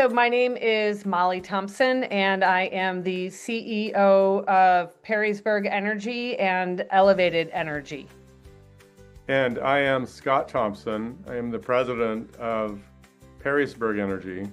So my name is Molly Thompson, and I am the CEO of Perrysburg Energy and Elevated Energy. And I am Scott Thompson. I am the president of Perrysburg Energy.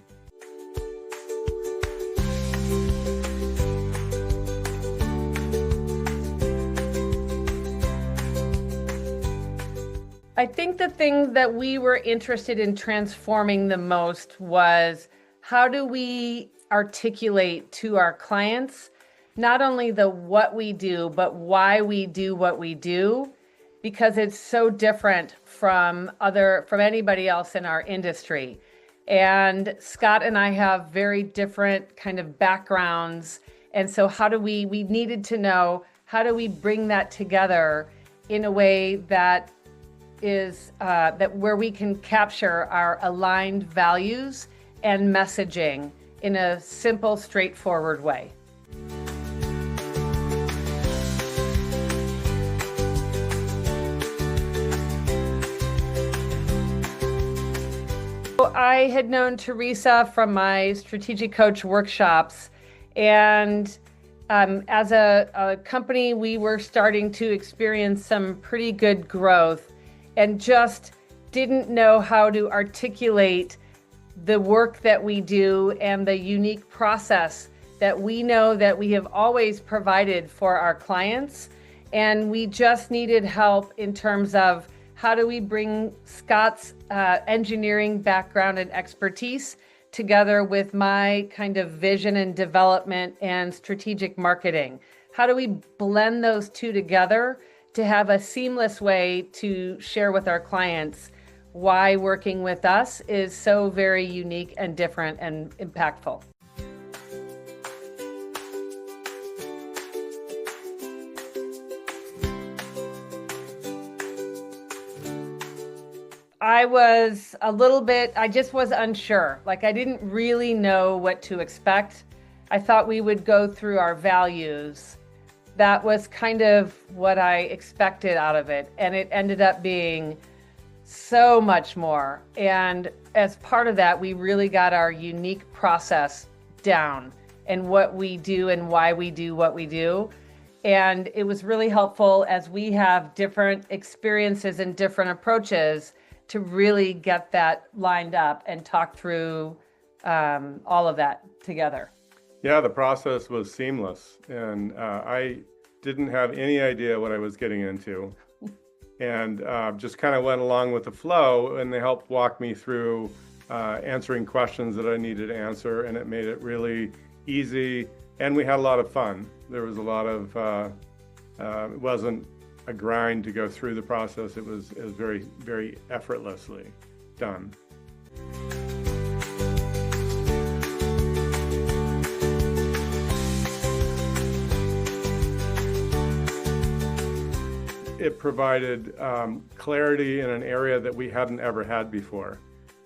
I think the thing that we were interested in transforming the most was how do we articulate to our clients not only the what we do, but why we do what we do, because it's so different from anybody else in our industry. And Scott and I have very different kind of backgrounds. And so we needed to know, how do we bring that together in a way that is where we can capture our aligned values and messaging in a simple, straightforward way. I had known Teresa from my strategic coach workshops, and as a company, we were starting to experience some pretty good growth and just didn't know how to articulate the work that we do and the unique process that we know that we have always provided for our clients. And we just needed help in terms of how do we bring Scott's engineering background and expertise together with my kind of vision and development and strategic marketing. How do we blend those two together to have a seamless way to share with our clients why working with us is so very unique and different and impactful. I just was unsure. Like, I didn't really know what to expect. I thought we would go through our values. That was kind of what I expected out of it. And it ended up being so much more. And as part of that, we really got our unique process down and what we do and why we do what we do. And it was really helpful as we have different experiences and different approaches to really get that lined up and talk through all of that together. Yeah, the process was seamless, and I didn't have any idea what I was getting into, and just kind of went along with the flow, and they helped walk me through answering questions that I needed to answer, and it made it really easy, and we had a lot of fun. There was a lot of, it wasn't a grind to go through the process. It was very, very effortlessly done. It provided clarity in an area that we hadn't ever had before.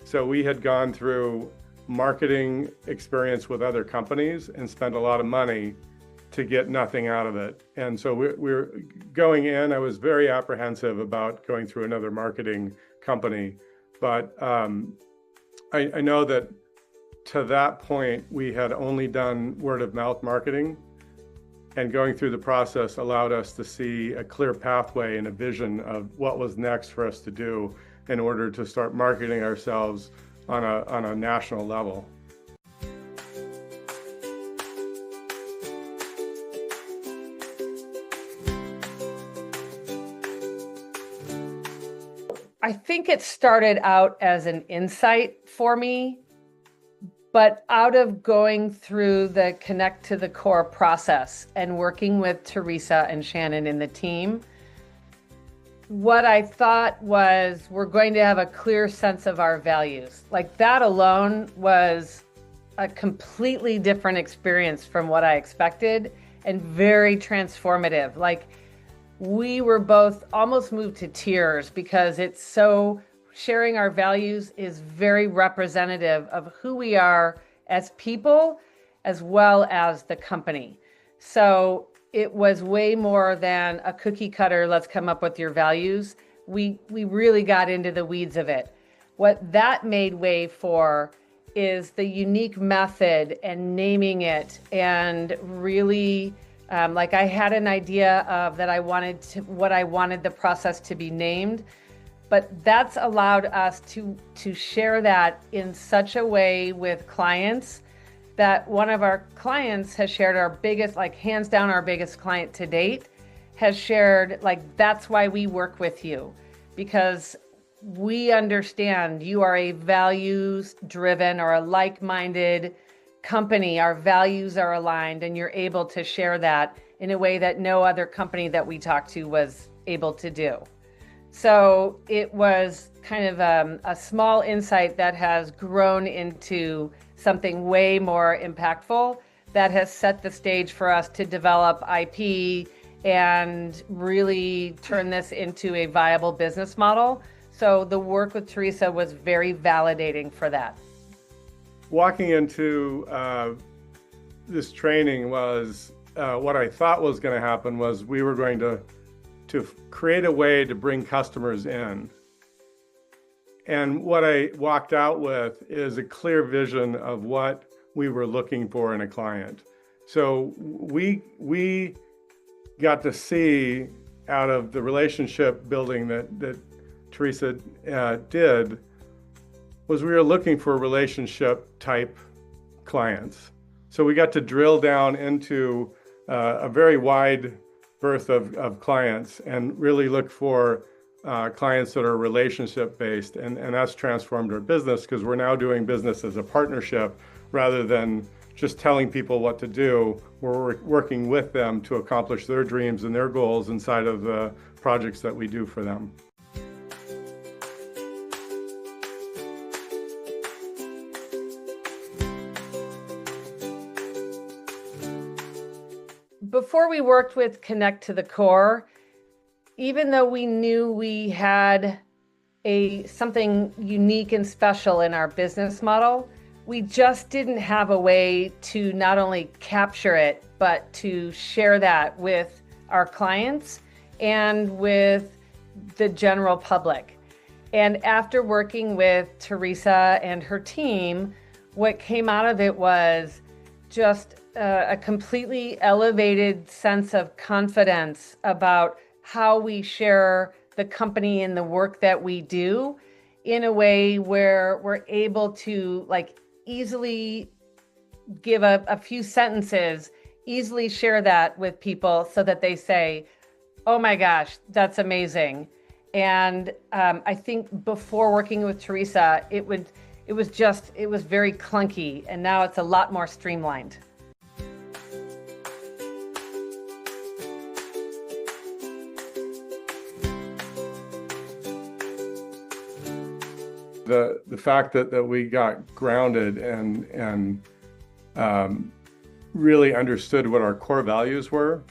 So we had gone through marketing experience with other companies and spent a lot of money to get nothing out of it. And so we're going in, I was very apprehensive about going through another marketing company. But I know that to that point, we had only done word of mouth marketing. And going through the process allowed us to see a clear pathway and a vision of what was next for us to do in order to start marketing ourselves on a national level. I think it started out as an insight for me, but out of going through the Connect to the Core process and working with Teresa and Shannon in the team, what I thought was we're going to have a clear sense of our values. Like, that alone was a completely different experience from what I expected and very transformative. Like, we were both almost moved to tears because it's so, sharing our values is very representative of who we are as people as well as the company. So it was way more than a cookie cutter, let's come up with your values. We really got into the weeds of it. What that made way for is the unique method and naming it, and really like I had an idea of that what I wanted the process to be named, but that's allowed us to share that in such a way with clients that one of our clients has shared, our biggest, like hands down our biggest client to date, has shared, like, that's why we work with you, because we understand you are a values driven or a like-minded company. Our values are aligned, and you're able to share that in a way that no other company that we talked to was able to do. So it was kind of a small insight that has grown into something way more impactful that has set the stage for us to develop IP and really turn this into a viable business model. So the work with Teresa was very validating for that. Walking into this training was what I thought was going to happen was we were going to create a way to bring customers in. And what I walked out with is a clear vision of what we were looking for in a client. So we got to see out of the relationship building that Teresa did, was we were looking for relationship type clients. So we got to drill down into a very wide berth of clients and really look for clients that are relationship based, and that's transformed our business because we're now doing business as a partnership rather than just telling people what to do. We're working with them to accomplish their dreams and their goals inside of the projects that we do for them. Before we worked with Connect to the Core, even though we knew we had something unique and special in our business model, we just didn't have a way to not only capture it, but to share that with our clients and with the general public. And after working with Teresa and her team, what came out of it was just a completely elevated sense of confidence about how we share the company and the work that we do in a way where we're able to like easily give a few sentences, easily share that with people so that they say, oh my gosh, that's amazing. And I think before working with Teresa, it was very clunky, and now it's a lot more streamlined. The fact that we got grounded and really understood what our core values were,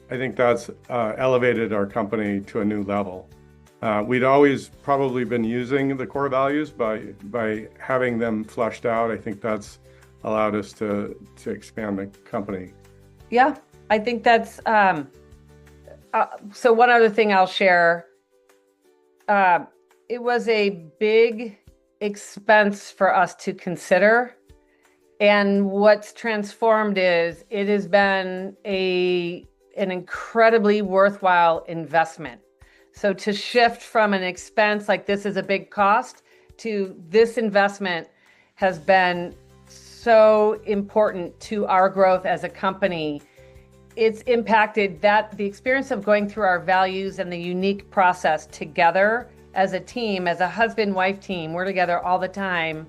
I think that's elevated our company to a new level. We'd always probably been using the core values, by having them fleshed out, I think that's allowed us to expand the company. Yeah, I think that's, so one other thing I'll share, it was a big expense for us to consider. And what's transformed is it has been an incredibly worthwhile investment. So to shift from an expense like this is a big cost to this investment has been so important to our growth as a company. It's impacted the experience of going through our values and the unique process together as a team, as a husband-wife team. We're together all the time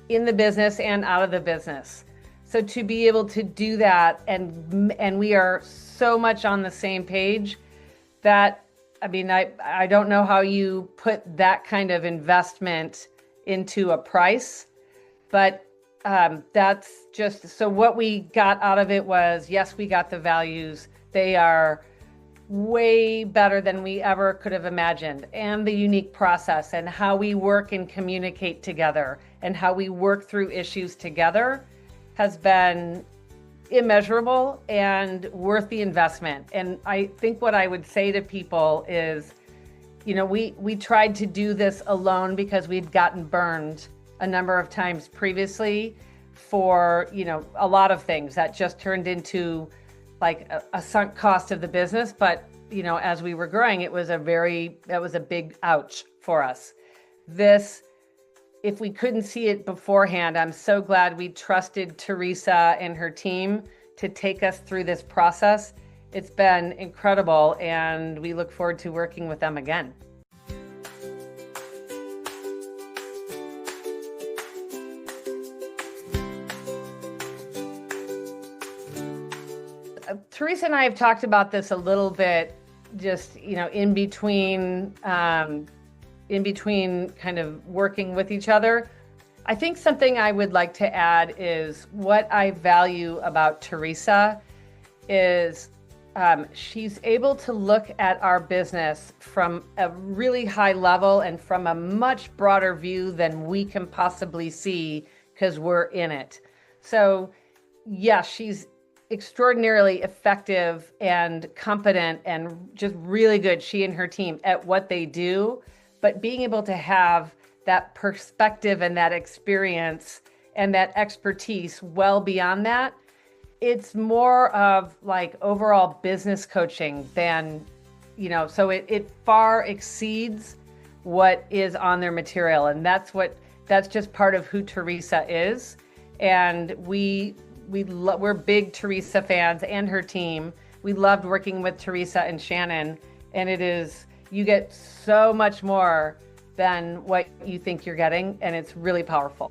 in the business and out of the business. So to be able to do that, and we are so much on the same page that, I mean, I don't know how you put that kind of investment into a price, but that's just, so what we got out of it was, yes, we got the values. They are way better than we ever could have imagined, and the unique process and how we work and communicate together and how we work through issues together has been immeasurable and worth the investment. And I think what I would say to people is, you know, we tried to do this alone because we'd gotten burned a number of times previously for, a lot of things that just turned into like a sunk cost of the business. But, as we were growing, that was a big ouch for us. If we couldn't see it beforehand, I'm so glad we trusted Teresa and her team to take us through this process. It's been incredible, and we look forward to working with them again. Teresa and I have talked about this a little bit, just, in between kind of working with each other. I think something I would like to add is what I value about Teresa is she's able to look at our business from a really high level and from a much broader view than we can possibly see because we're in it. So, yes, she's extraordinarily effective and competent and just really good, she and her team, at what they do. But being able to have that perspective and that experience and that expertise well beyond that, it's more of like overall business coaching than, so it far exceeds what is on their material. And that's just part of who Teresa is. And we're big Teresa fans and her team. We loved working with Teresa and Shannon, and you get so much more than what you think you're getting, and it's really powerful.